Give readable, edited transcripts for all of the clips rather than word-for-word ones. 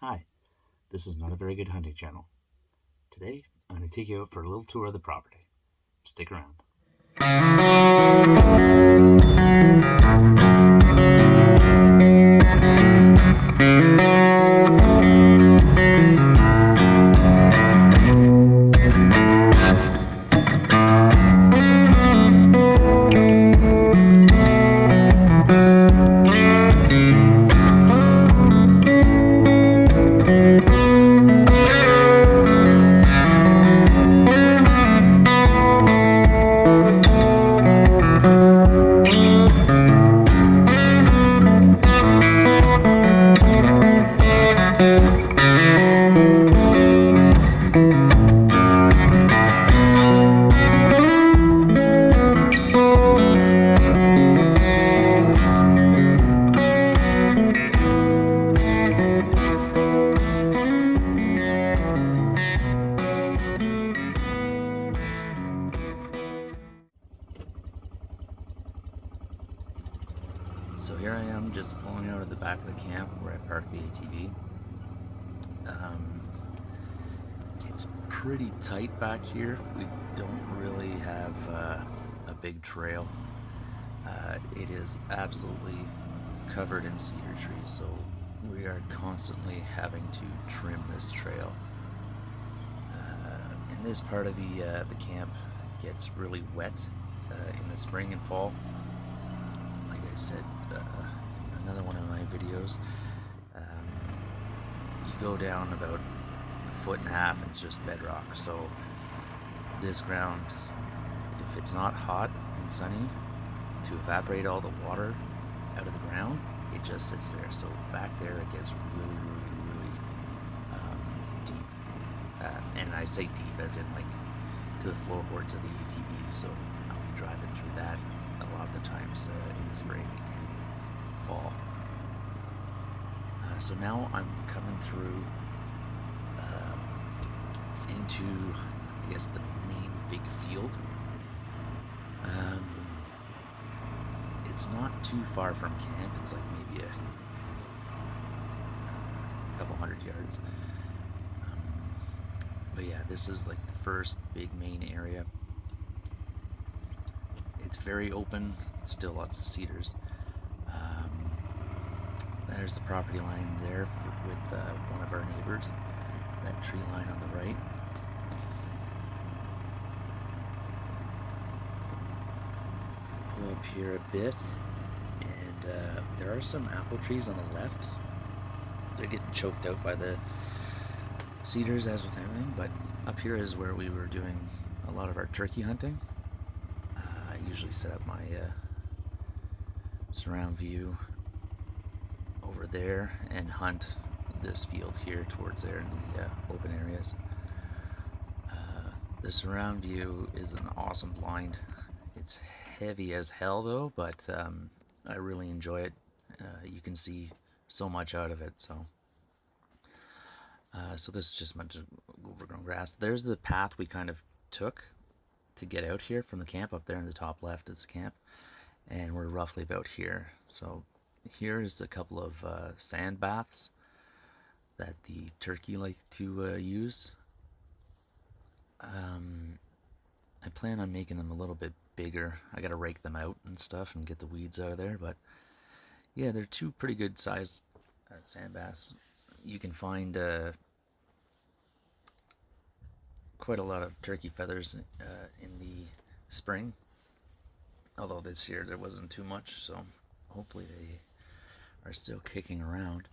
Hi, this is not a very good hunting channel. Today, I'm going to take you out for a little tour of the property. Stick around. So here I am just pulling out of the back of the camp where I parked the ATV. It's pretty tight back here. We don't really have a big trail. It is absolutely covered in cedar trees, so we are constantly having to trim this trail. And this part of the camp gets really wet in the spring and fall. Like I said, another one of my videos, you go down about 1.5 feet and it's just bedrock. So this ground, if it's not hot and sunny, to evaporate all the water out of the ground, it just sits there. So back there it gets really deep. And I say deep as in like to the floorboards of the ATV. So I'll be driving through that a lot of the times in the spring and fall. So now I'm coming through into, I guess, the main big field. It's not too far from camp. It's like maybe a couple hundred yards. But yeah, this is like the first big main area. It's very open, still lots of cedars. There's the property line there with one of our neighbors, that tree line on the right. Pull up here a bit, and there are some apple trees on the left. They're getting choked out by the cedars, as with everything, but up here is where we were doing a lot of our turkey hunting. I usually set up my surround view over there and hunt this field here towards there in the open areas. The surround view is an awesome blind. It's heavy as hell though, but I really enjoy it. You can see so much out of it. So this is just much overgrown grass. There's the path we kind of took to get out here from the camp. Up there in the top left is the camp, and we're roughly about here. So here is a couple of sand baths that the turkey like to use. I plan on making them a little bit bigger. I gotta rake them out and stuff and get the weeds out of there, but yeah, they're two pretty good sized sand baths. You can find quite a lot of turkey feathers in the spring, although this year there wasn't too much, so hopefully they are still kicking around.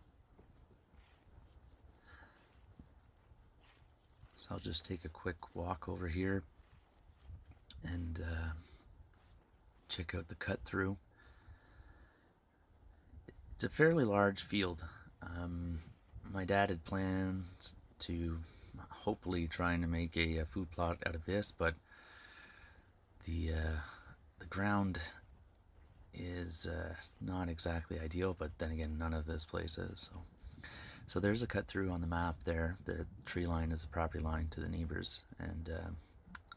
So I'll just take a quick walk over here and check out the cut through. It's a fairly large field. My dad had plans to hopefully trying to make a food plot out of this, but the ground is not exactly ideal, but then again, none of this place is. So there's a cut through on the map there. The tree line is the property line to the neighbors, and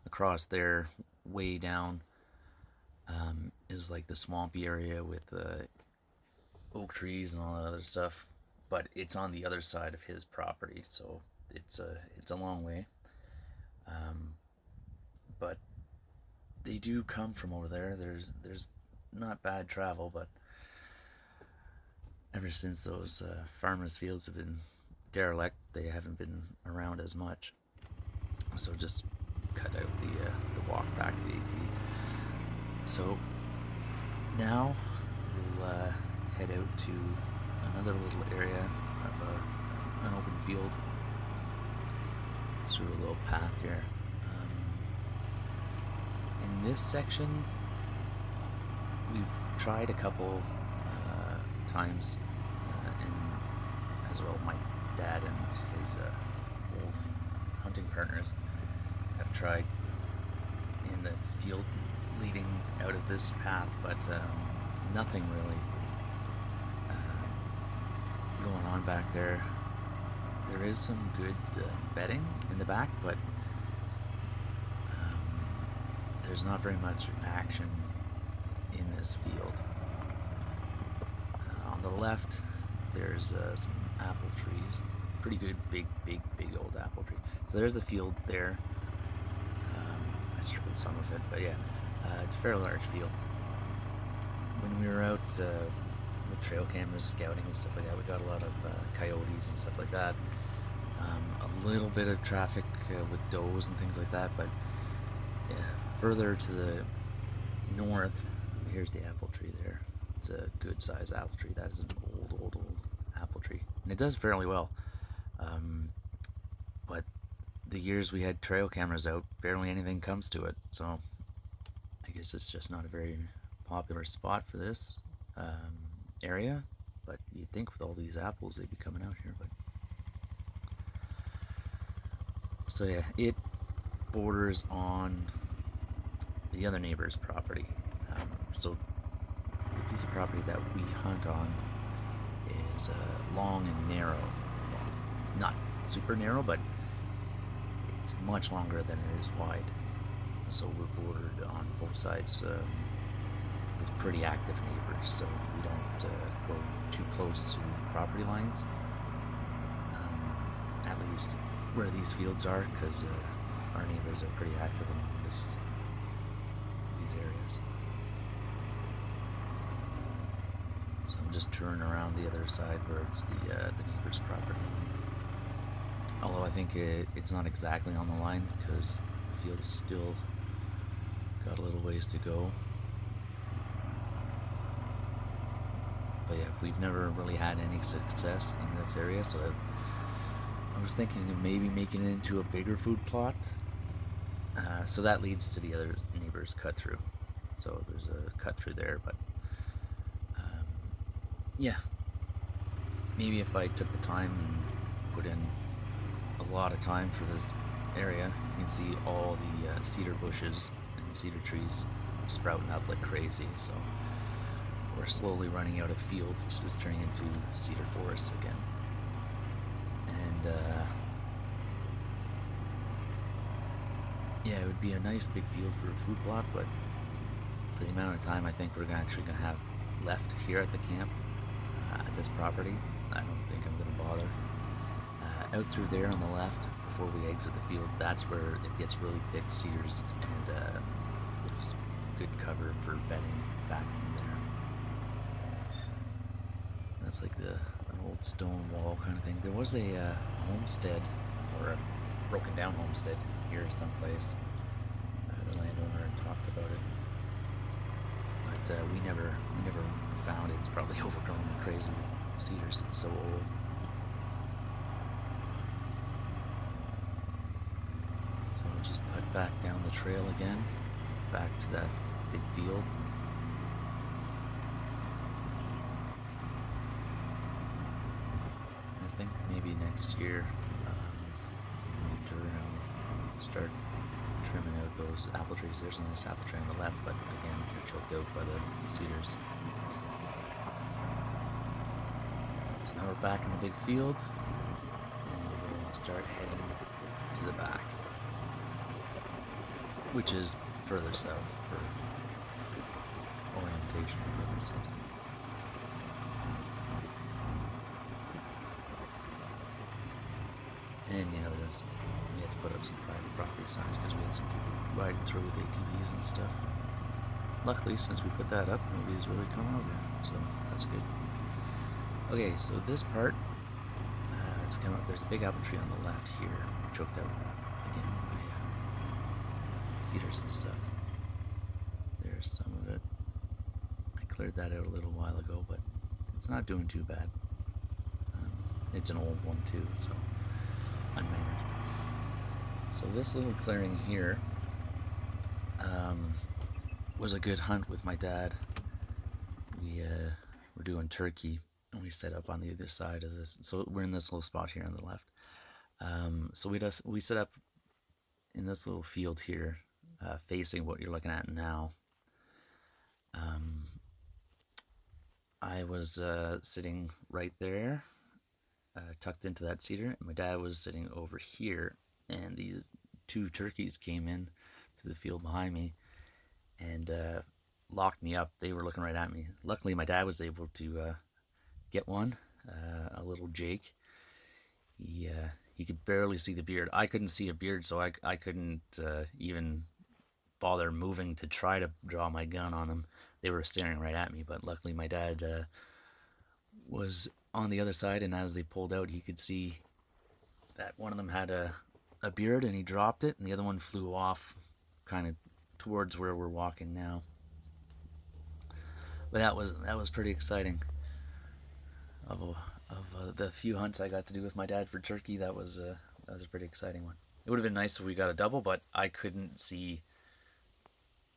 across there, way down, is like the swampy area with oak trees and all that other stuff. but it's on the other side of his property, so it's a long way. Um, but they do come from over there. There's not bad travel, but ever since those farmers' fields have been derelict, they haven't been around as much. So just cut out the walk back to the ATV. So now we'll head out to another little area of an open field. It's through a little path here. In this section, we've tried a couple times, and as well, my dad and his old hunting partners have tried in the field leading out of this path, but nothing really going on back there. There is some good bedding in the back, but there's not very much action in this field. On the left, there's some apple trees. Pretty good, big old apple tree. So there's a field there. I circled some of it, but yeah, it's a fairly large field. When we were out with trail cameras, scouting and stuff like that, we got a lot of coyotes and stuff like that. A little bit of traffic with does and things like that, but yeah, further to the north, here's the apple tree there. It's a good sized apple tree. That is an old apple tree, and it does fairly well. But the years we had trail cameras out, barely anything comes to it, so I guess it's just not a very popular spot for this area. But you'd think with all these apples they'd be coming out here. But so yeah, it borders on the other neighbor's property. So the piece of property that we hunt on is long and narrow. Well, not super narrow, but it's much longer than it is wide. So we're bordered on both sides with pretty active neighbors, so we don't go too close to property lines, at least where these fields are, because our neighbors are pretty active along these areas. So I'm just turning around the other side where it's the neighbor's property line. Although I think it's not exactly on the line, because the field is still got a little ways to go. But yeah, we've never really had any success in this area, so I was thinking of maybe making it into a bigger food plot. So that leads to the other neighbor's cut through. So there's a cut through there, but yeah, maybe if I took the time and put in a lot of time for this area, you can see all the cedar bushes and cedar trees sprouting up like crazy. So we're slowly running out of field, which is turning into cedar forest again. And yeah, it would be a nice big field for a food plot, but for the amount of time I think we're actually going to have left here at the camp, at this property, I don't think I'm going to bother. Out through there on the left, before we exit the field, that's where it gets really thick cedars, and there's good cover for bedding back in there. That's like an old stone wall kind of thing. There was a homestead, or a broken down homestead here someplace. The landowner talked about it, but we never found it. It's probably overgrown with crazy cedars. It's so old. So we'll just put back down the trail again, back to that big field. I think maybe next year we'll start trimming out those apple trees. There's a nice apple tree on the left, but again, they're choked out by the cedars. So now we're back in the big field, and we'll start heading to the back, which is further south for orientation purposes. And we had to put up some private property signs because we had some people riding through with ATVs and stuff. Luckily, since we put that up, nobody's really come over, so that's good. Okay, so this part, it's kind of, there's a big apple tree on the left here, choked out again by cedars and stuff. There's some of it. I cleared that out a little while ago, but it's not doing too bad. It's an old one too, so unmanaged. So this little clearing here was a good hunt with my dad. We were doing turkey, and we set up on the other side of this. So we're in this little spot here on the left. So we set up in this little field here, facing what you're looking at now. I was sitting right there, tucked into that cedar, and my dad was sitting over here, and these two turkeys came in to the field behind me and locked me up. They were looking right at me. Luckily, my dad was able to get one, a little Jake. He could barely see the beard. I couldn't see a beard, so I couldn't even bother moving to try to draw my gun on them. They were staring right at me, but luckily my dad was on the other side, and as they pulled out, he could see that one of them had a beard, and he dropped it, and the other one flew off kind of towards where we're walking now. But that was pretty exciting. Of the few hunts I got to do with my dad for turkey, that was a pretty exciting one. It would have been nice if we got a double, but I couldn't see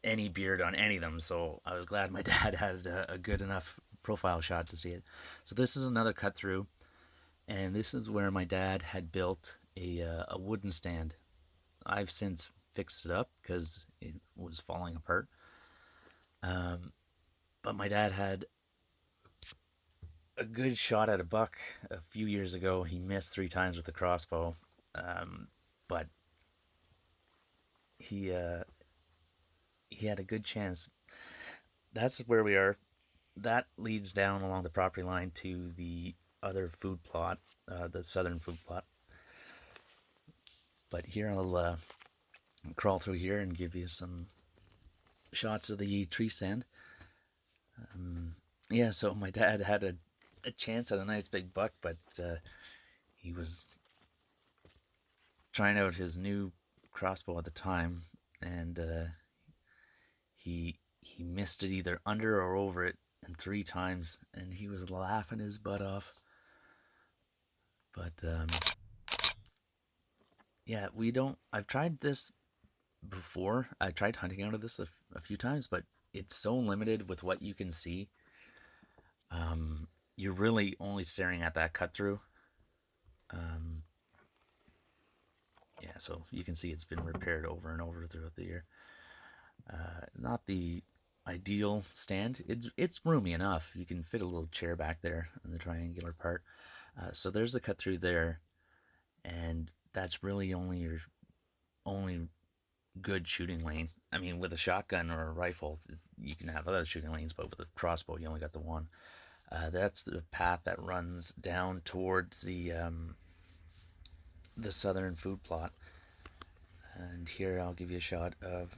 any beard on any of them, so I was glad my dad had a good enough profile shot to see it. So this is another cut through, and this is where my dad had built a wooden stand. I've since fixed it up because it was falling apart. But my dad had a good shot at a buck a few years ago. He missed 3 times with the crossbow, but he had a good chance. That's where we are. That leads down along the property line to the other food plot, the southern food plot. But here I'll crawl through here and give you some shots of the tree stand. Yeah, so my dad had a chance at a nice big buck, but he was trying out his new crossbow at the time, and he missed it either under or over it, and 3 times, and he was laughing his butt off. But yeah, I've tried this before. I tried hunting out of this a few times, but it's so limited with what you can see. You're really only staring at that cut through. Yeah, so you can see it's been repaired over and over throughout the year. Not the ideal stand. It's roomy enough. You can fit a little chair back there in the triangular part. So there's the cut through there, and that's really only your only good shooting lane. I mean, with a shotgun or a rifle, you can have other shooting lanes, but with a crossbow, you only got the one. That's the path that runs down towards the southern food plot. And here I'll give you a shot of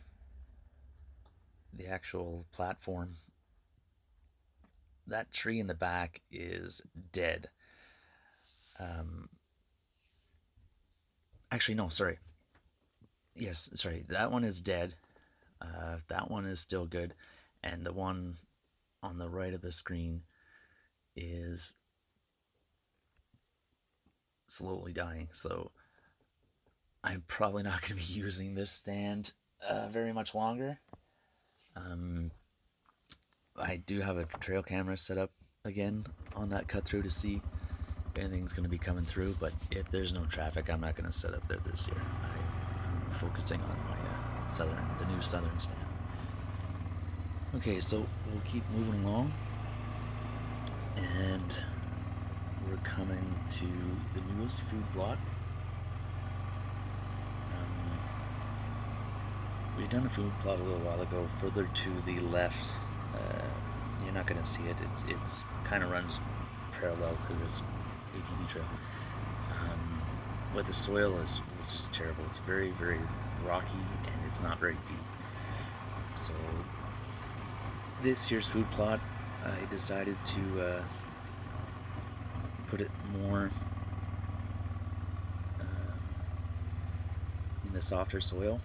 the actual platform. That tree in the back is dead. Actually, no, sorry. Yes, sorry, that one is dead. That one is still good. And the one on the right of the screen is slowly dying. So I'm probably not going to be using this stand very much longer. I do have a trail camera set up again on that cut through to see if anything's going to be coming through, but if there's no traffic, I'm not going to set up there this year. I'm focusing on my the new southern stand. Okay, so we'll keep moving along, and we're coming to the newest food plot. We've done a food plot a little while ago, further to the left. You're not going to see it. It's kind of runs parallel to this ATV trail. but the soil is just terrible. It's very, very rocky and it's not very deep. So this year's food plot, I decided to put it more in the softer soil.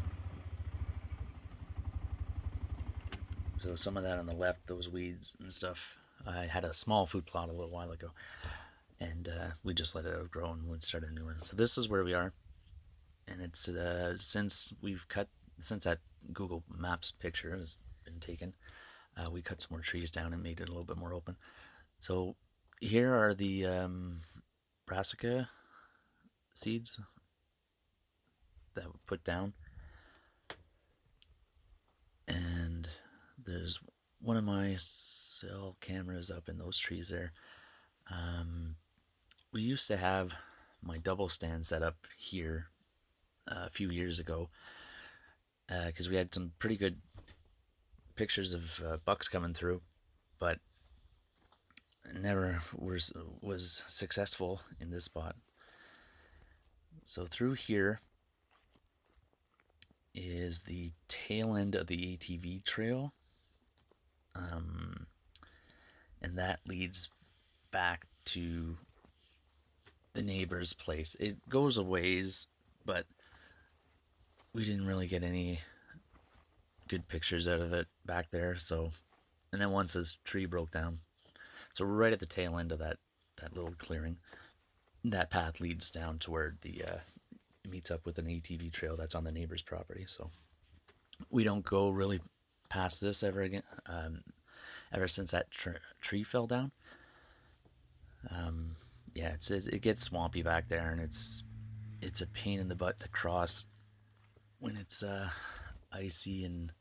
So some of that on the left, those weeds and stuff. I had a small food plot a little while ago, and we just let it outgrow and we started a new one. So this is where we are, and it's since that Google Maps picture has been taken, we cut some more trees down and made it a little bit more open. So here are the brassica seeds that we put down, and there's one of my cell cameras up in those trees there. We used to have my double stand set up here a few years ago because we had some pretty good pictures of bucks coming through, but never was successful in this spot. So through here is the tail end of the ATV trail, and that leads back to the neighbor's place. It goes a ways, but we didn't really get any good pictures out of it back there. So, and then once this tree broke down, so we're right at the tail end of that little clearing. That path leads down to where the meets up with an ATV trail that's on the neighbor's property. So we don't go really past this ever again. Ever since that tree fell down. Yeah, it gets swampy back there, and it's a pain in the butt to cross when it's icy and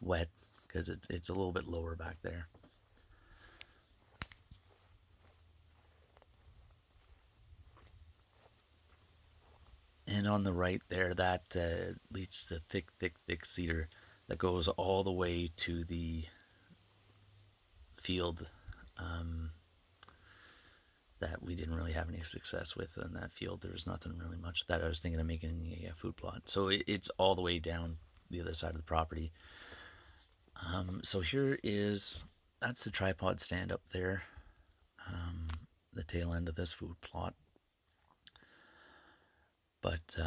wet because it's a little bit lower back there. And on the right there, that leads to thick cedar that goes all the way to the field that we didn't really have any success with in that field. There was nothing really much that I was thinking of making a food plot. So it's all the way down the other side of the property. So that's the tripod stand up there, the tail end of this food plot. But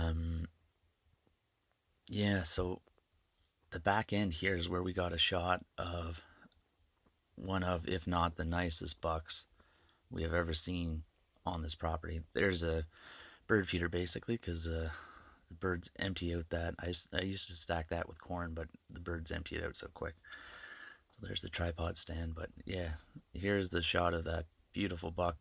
yeah, so the back end here is where we got a shot of one of, if not the nicest bucks we have ever seen on this property. There's a bird feeder basically because the birds empty out that. I used to stack that with corn, but the birds empty it out so quick. So there's the tripod stand. But yeah, here's the shot of that beautiful buck.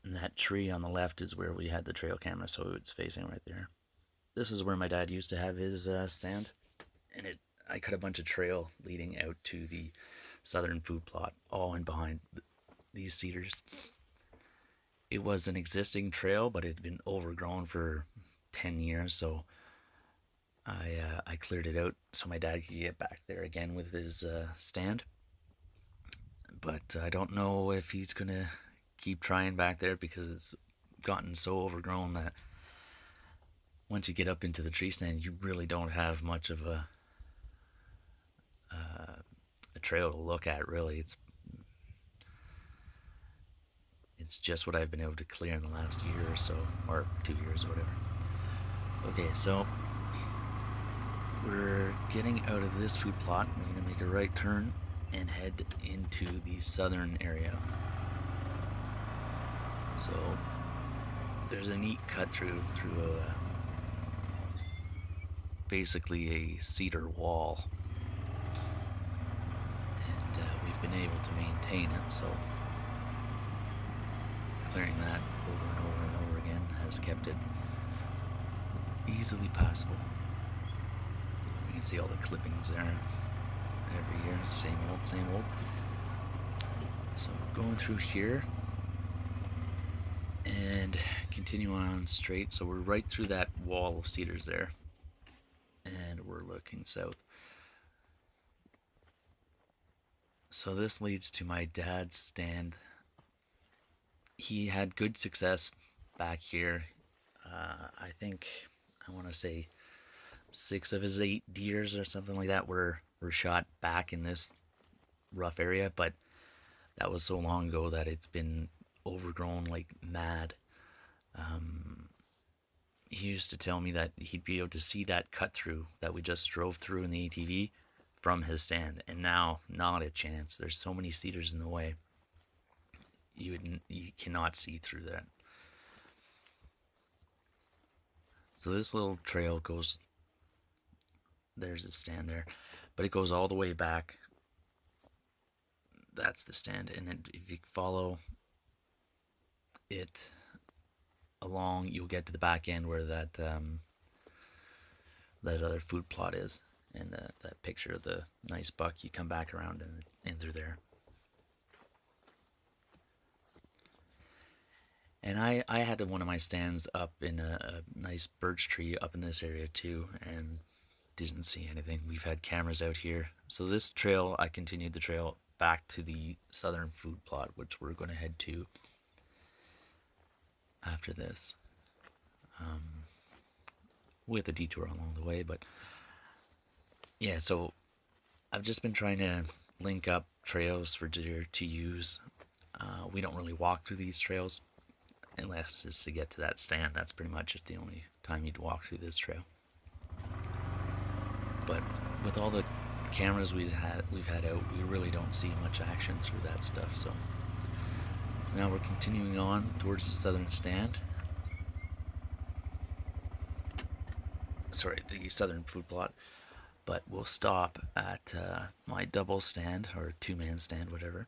And that tree on the left is where we had the trail camera, so it's facing right there. This is where my dad used to have his stand, and I cut a bunch of trail leading out to the southern food plot, all in behind these cedars. It was an existing trail, but it had been overgrown for 10 years, so I cleared it out so my dad could get back there again with his stand. But I don't know if he's gonna keep trying back there because it's gotten so overgrown that once you get up into the tree stand, you really don't have much of a trail to look at. Really, it's just what I've been able to clear in the last year or so, or 2 years, or whatever. Okay, so we're getting out of this food plot. We're gonna make a right turn and head into the southern area. So there's a neat cut through basically a cedar wall, and we've been able to maintain it. So clearing that over and over and over again has kept it easily passable. You can see all the clippings there every year, same old. So going through here and continue on straight. So we're right through that wall of cedars there, and we're looking south. So this leads to my dad's stand he had good success back here. I think I want to say 6 of his 8 deers or something like that were shot back in this rough area, but that was so long ago that it's been overgrown like mad. He used to tell me that he'd be able to see that cut through that we just drove through in the ATV from his stand, and now not a chance. There's so many cedars in the way. You cannot see through that. So this little trail goes. There's a stand there, but it goes all the way back. That's the stand, and if you follow it along, you'll get to the back end where that other food plot is, and that picture of the nice buck. You come back around and through there. And I had one of my stands up in a nice birch tree up in this area too, and didn't see anything. We've had cameras out here. So this trail, I continued the trail back to the southern food plot, which we're going to head to after this, with a detour along the way. But yeah, so I've just been trying to link up trails for deer to use. We don't really walk through these trails unless just to get to that stand. That's pretty much just the only time you'd walk through this trail. But with all the cameras we've had out, we really don't see much action through that stuff. So now we're continuing on towards the southern stand. Sorry, the southern food plot. But we'll stop at my double stand, or two-man stand, whatever.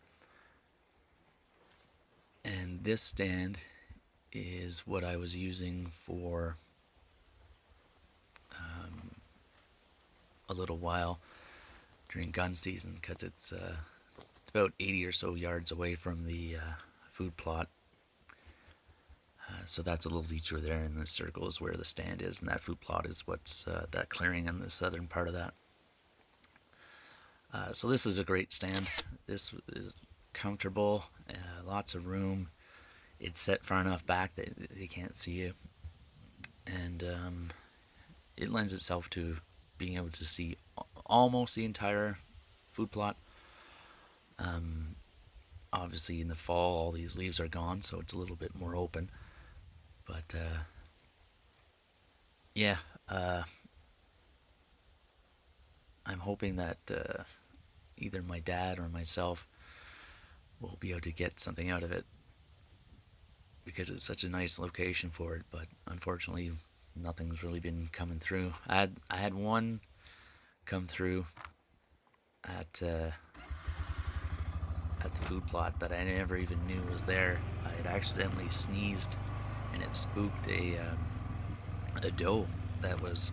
And this stand is what I was using for a little while during gun season, because it's about 80 or so yards away from the food plot. So that's a little detour there, and the circle is where the stand is, and that food plot is what's that clearing in the southern part of that. So this is a great stand. This is comfortable, lots of room. It's set far enough back that they can't see you, and it lends itself to being able to see almost the entire food plot. Obviously in the fall all these leaves are gone, so it's a little bit more open. But yeah, I'm hoping that either my dad or myself will be able to get something out of it, because it's such a nice location for it. But unfortunately, nothing's really been coming through. I had one come through at the food plot that I never even knew was there. I had accidentally sneezed, and it spooked a doe that was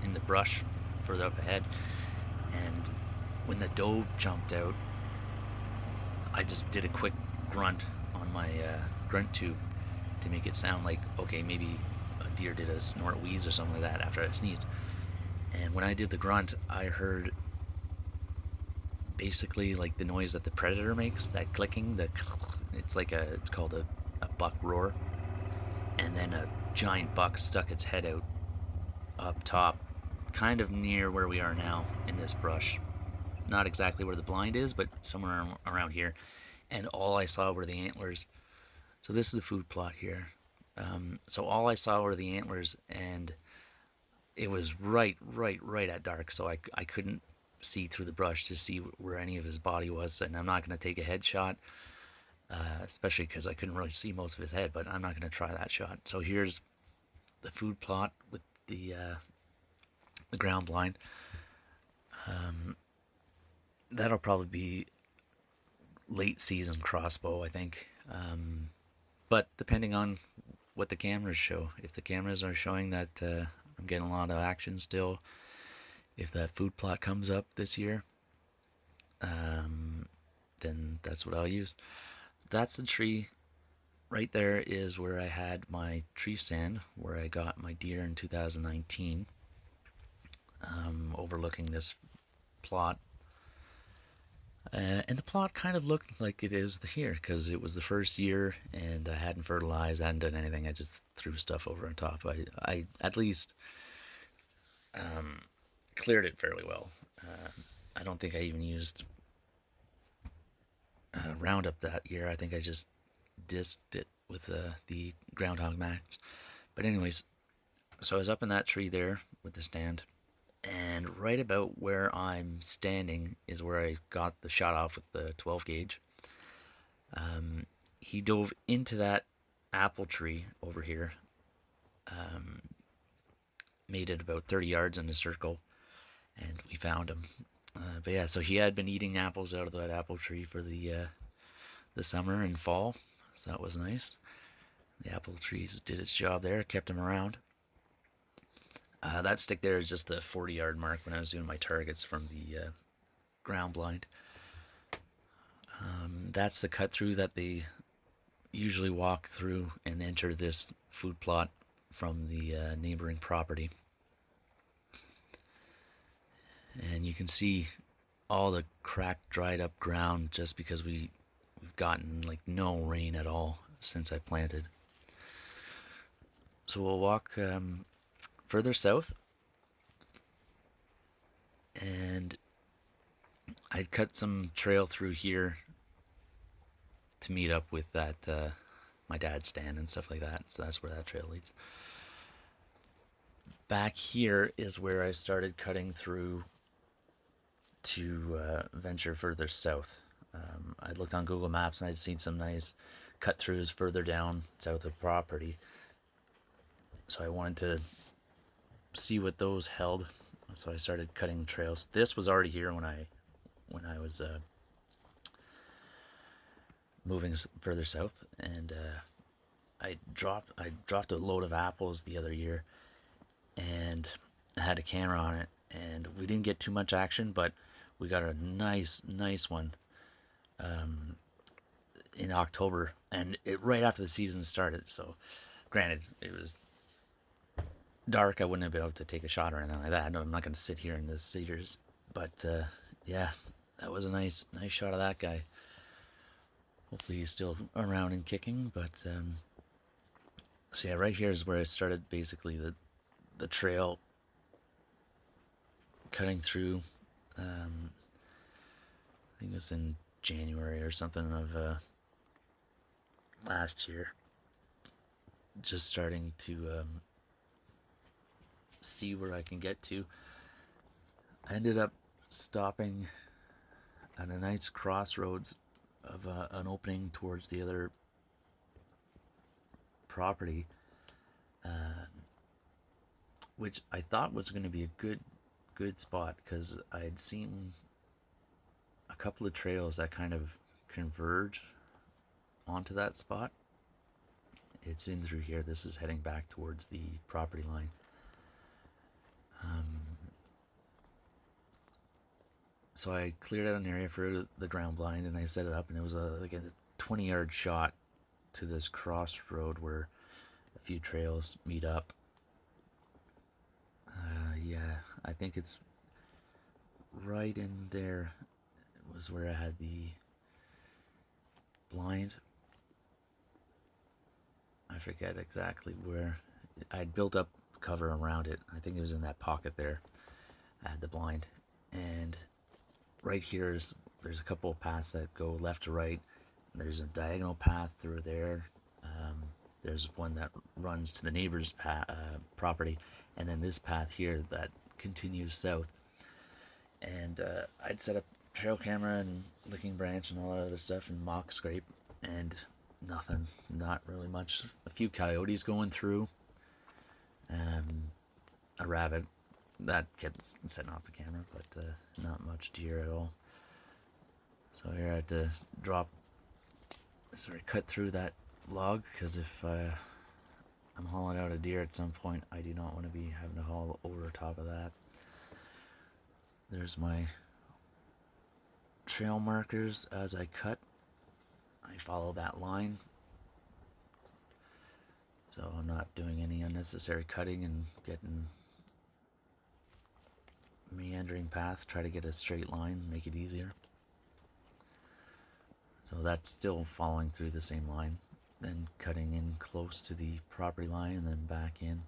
in the brush further up ahead. And when the doe jumped out, I just did a quick grunt on my grunt tube to make it sound like, okay, maybe a deer did a snort wheeze or something like that after I sneezed. And when I did the grunt, I heard basically like the noise that the predator makes, that clicking, it's called a buck roar. And then a giant buck stuck its head out up top, kind of near where we are now in this brush. Not exactly where the blind is, but somewhere around here. And all I saw were the antlers. So this is the food plot here. So all I saw were the antlers, and it was right at dark, so I couldn't see through the brush to see where any of his body was. And I'm not going to take a headshot, especially because I couldn't really see most of his head, but I'm not going to try that shot. So here's the food plot with the ground blind. That'll probably be late season crossbow, I think. But depending on what the cameras show, if the cameras are showing that I'm getting a lot of action still, if that food plot comes up this year, then that's what I'll use. So that's the tree. Right there is where I had my tree stand, where I got my deer in 2019, overlooking this plot. And the plot kind of looked like it is here because it was the first year and I hadn't fertilized, I hadn't done anything. I just threw stuff over on top. I at least cleared it fairly well. I don't think I even used Roundup that year. I think I just disked it with the Groundhog Max. But anyways, so I was up in that tree there with the stand, and right about where I'm standing is where I got the shot off with the 12 gauge. He dove into that apple tree over here, made it about 30 yards in a circle, and we found him. But yeah, so he had been eating apples out of that apple tree for the summer and fall, so that was nice. The apple trees did its job there, kept him around. That stick there is just the 40-yard mark when I was doing my targets from the ground blind. That's the cut through that they usually walk through and enter this food plot from the neighboring property. And you can see all the cracked, dried up ground just because we've gotten like no rain at all since I planted. So we'll walk further south, and I'd cut some trail through here to meet up with that my dad's stand and stuff like that. So that's where that trail leads. Back here is where I started cutting through to venture further south. I looked on Google Maps and I'd seen some nice cut throughs further down south of property. So I wanted to see what those held. So I started cutting trails. This was already here when I was moving further south, and I dropped a load of apples the other year, and I had a camera on it, and we didn't get too much action, but we got a nice one in October, and right after the season started. So, granted, it was dark. I wouldn't have been able to take a shot or anything like that. I'm not going to sit here in the cedars, but yeah, that was a nice shot of that guy. Hopefully he's still around and kicking, but so yeah, right here is where I started basically the trail cutting through. I think it was in January or something of last year. Just starting to see where I can get to. I ended up stopping at a nice crossroads of an opening towards the other property, which I thought was going to be a good spot because I had seen a couple of trails that kind of converge onto that spot. It's in through here. This is heading back towards the property line. So I cleared out an area for the ground blind and I set it up, and it was like a 20-yard shot to this crossroad where a few trails meet up. Yeah, I think it's right in there was where I had the blind. I forget exactly where. I'd built up cover around it. I think it was in that pocket there. I had the blind, and right here there's a couple of paths that go left to right. There's a diagonal path through there. There's one that runs to the neighbor's property, and then this path here that continues south. And I'd set up trail camera and licking branch and all that other stuff and mock scrape, and nothing, not really much. A few coyotes going through, a rabbit that kept setting off the camera, but not much deer at all. So here I had to cut through that log, because if I'm hauling out a deer at some point, I do not want to be having to haul over top of that. There's my trail markers as I cut. I follow that line, so I'm not doing any unnecessary cutting and getting meandering path. Try to get a straight line, make it easier. So that's still following through the same line, then cutting in close to the property line and then back in.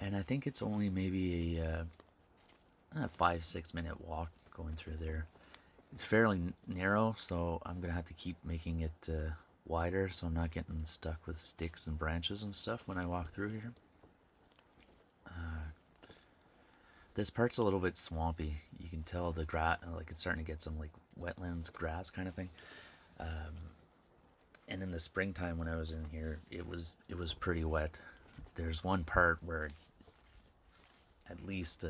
And I think it's only maybe a 5-6 minute walk going through there. It's fairly narrow, so I'm gonna have to keep making it wider so I'm not getting stuck with sticks and branches and stuff when I walk through here. This part's a little bit swampy. You can tell the grass, like it's starting to get some like wetlands grass kind of thing. And in the springtime when I was in here, it was pretty wet. There's one part where it's at least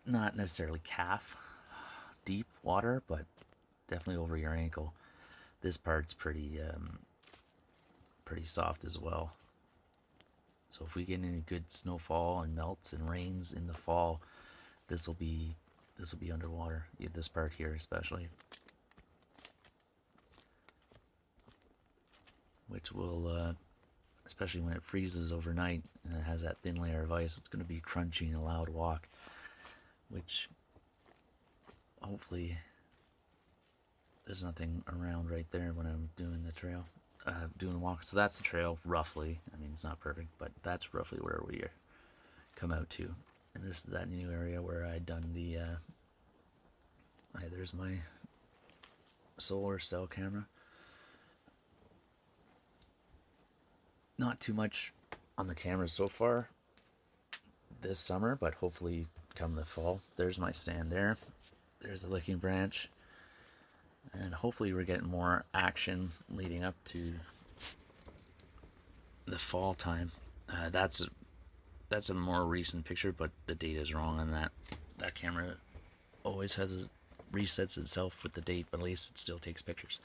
not necessarily calf deep water, but definitely over your ankle. This part's pretty soft as well. So if we get any good snowfall and melts and rains in the fall, this will be underwater. Yeah, this part here especially, which will especially when it freezes overnight and it has that thin layer of ice, it's going to be crunchy and a loud walk, which hopefully there's nothing around right there when I'm doing the trail, doing the walk. So that's the trail roughly. I mean, it's not perfect, but that's roughly where we come out to. And this is that new area where I'd done the there's my solar cell camera. Not too much on the camera so far this summer, but hopefully come the fall. There's my stand there. There's the licking branch. And hopefully we're getting more action leading up to the fall time. That's a more recent picture, but the date is wrong on that. That camera always resets itself with the date, but at least it still takes pictures.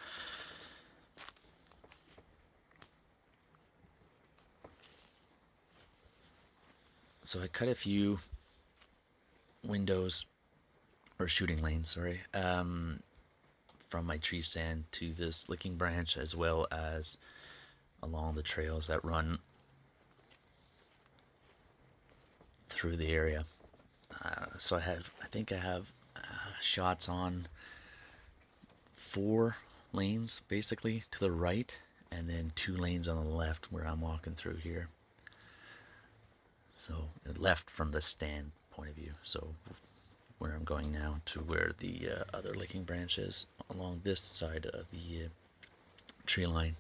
So I cut a few windows, or shooting lanes, sorry, from my tree stand to this licking branch, as well as along the trails that run through the area. So I think I have shots on 4 lanes basically to the right, and then 2 lanes on the left where I'm walking through here. So left from the stand point of view. So where I'm going now to where the other licking branch is along this side of the tree line.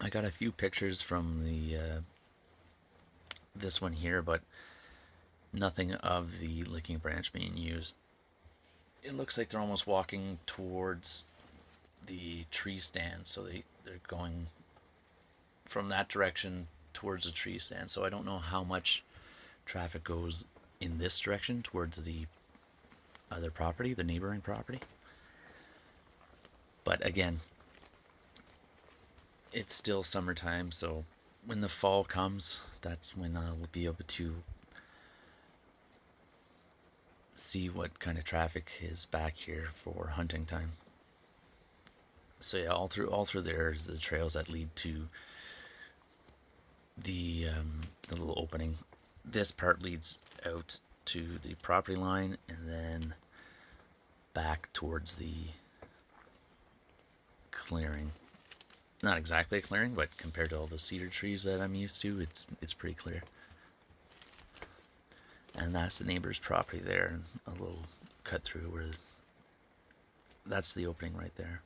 I got a few pictures from the this one here, but nothing of the licking branch being used. It looks like they're almost walking towards the tree stand, so they're going from that direction towards the tree stand. So I don't know how much traffic goes in this direction towards the other property, the neighboring property. But again, it's still summertime, so when the fall comes, that's when I'll be able to see what kind of traffic is back here for hunting time. So yeah, all through there is the trails that lead to the little opening. This part leads out to the property line and then back towards the clearing. Not exactly a clearing, but compared to all the cedar trees that I'm used to, it's pretty clear. And that's the neighbor's property there, and a little cut through where that's the opening right there.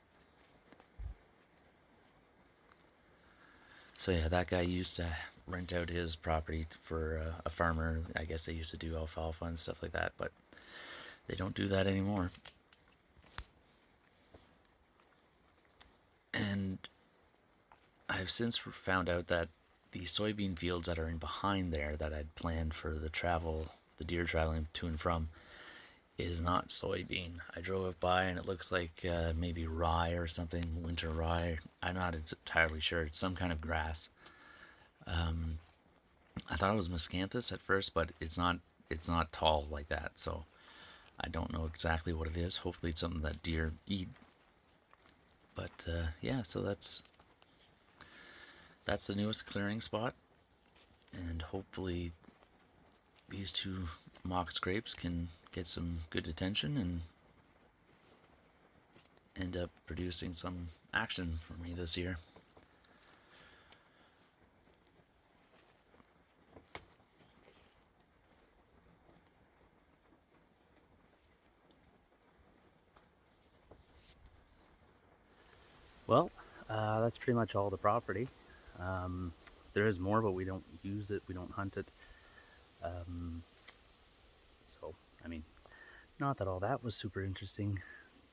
So yeah, that guy used to rent out his property for a farmer. I guess they used to do alfalfa and stuff like that, but they don't do that anymore. And I've since found out that the soybean fields that are in behind there that I'd planned for the deer traveling to and from, is not soybean. I drove by and it looks like maybe rye or something, winter rye. I'm not entirely sure. It's some kind of grass. I thought it was miscanthus at first, but it's not. It's not tall like that, so I don't know exactly what it is. Hopefully, it's something that deer eat. But yeah, so that's the newest clearing spot, and hopefully these two mock scrapes can get some good attention and end up producing some action for me this year. Well, that's pretty much all the property. Um, there is more, but we don't use it. We don't hunt it. Um, so, I mean, not that all that was super interesting.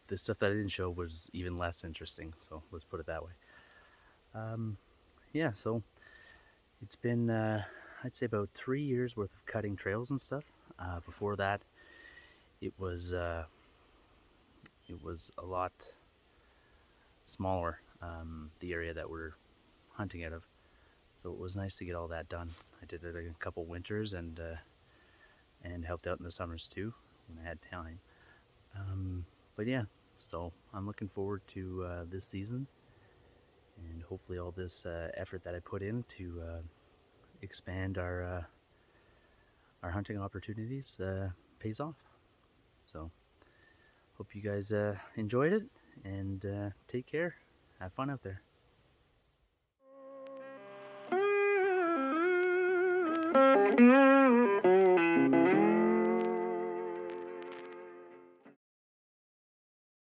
The stuff that I didn't show was even less interesting. So let's put it that way. Um, yeah. So it's been, I'd say, about 3 years worth of cutting trails and stuff. Before that, it was uh, it was a lot smaller. The area that we're hunting out of. So it was nice to get all that done. I did it a couple winters and helped out in the summers too when I had time. But yeah, so I'm looking forward to this season and hopefully all this effort that I put in to expand our hunting opportunities pays off. So hope you guys enjoyed it and take care. Have fun out there.